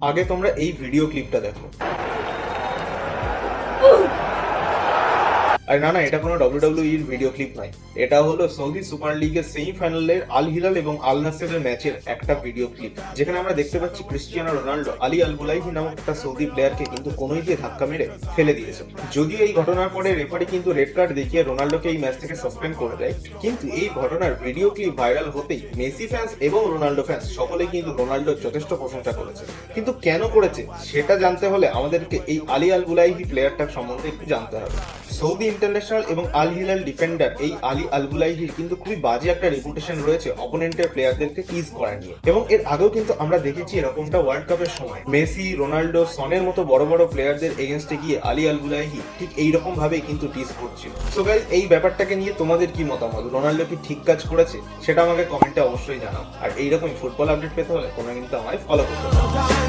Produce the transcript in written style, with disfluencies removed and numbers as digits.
আগে তোমরা এই ভিডিও ক্লিপটা দেখো। আর না, এটা কোনো WWE এর ভিডিও ক্লিপ নয়, এটা হলো সৌদি সুপার লিগের সেমিফাইনালের আল হিলাল এবং আল নাসেরের ম্যাচের একটা ভিডিও ক্লিপ, যেখানে আমরা দেখতে পাচ্ছি ক্রিস্টিয়ানো রোনাল্ডো আলী আল বুলাইহি নামক একটা সৌদি প্লেয়ারকে কিন্তু কোনোই দিয়ে ধাক্কা মেরে ফেলে দিয়েছে। যদিও এই ঘটনার পরে রেফারি কিন্তু রেড কার্ড দেখিয়ে রোনাল্ডোকে এই ম্যাচ থেকে সাসপেন্ড করে দেয়, কিন্তু এই ঘটনার ভিডিও ক্লিপ ভাইরাল হতেই মেসি ফ্যান্স এবং রোনাল্ডো ফ্যান্স সকলেই কিন্তু রোনাল্ডোর যথেষ্ট প্রশংসা করেছে। কিন্তু কেন করেছে সেটা জানতে হলে আমাদেরকে এই আলী আল বুলাইহি প্লেয়ারটার সম্বন্ধে একটু জানতে হবে। সৌদি ইন্টারন্যাশনাল এবং আল হিলাল ডিফেন্ডার এই আলী আল বুলাইহির কিন্তু খুবই বাজে একটা রেপুটেশন রয়েছে অপোনেন্টের প্লেয়ারদেরকে টিজ করা নিয়ে, এবং এর আগেও কিন্তু আমরা দেখেছি এরকমটা ওয়ার্ল্ড কাপের সময় মেসি, রোনাল্ডো, সনের মতো বড় বড় প্লেয়ারদের এগেনস্টে গিয়ে আলী আল বুলাইহি ঠিক এইরকম ভাবেই কিন্তু টিজ করছিল। সো গাইস, এই ব্যাপারটাকে নিয়ে তোমাদের কি মতামত? রোনাল্ডো কি ঠিক কাজ করেছে? সেটা আমাকে কমেন্টে অবশ্যই জানাও। আর এইরকম ফুটবল আপডেট পেতে হলে তোমরা কিন্তু আমায় ফলো করতে পারো।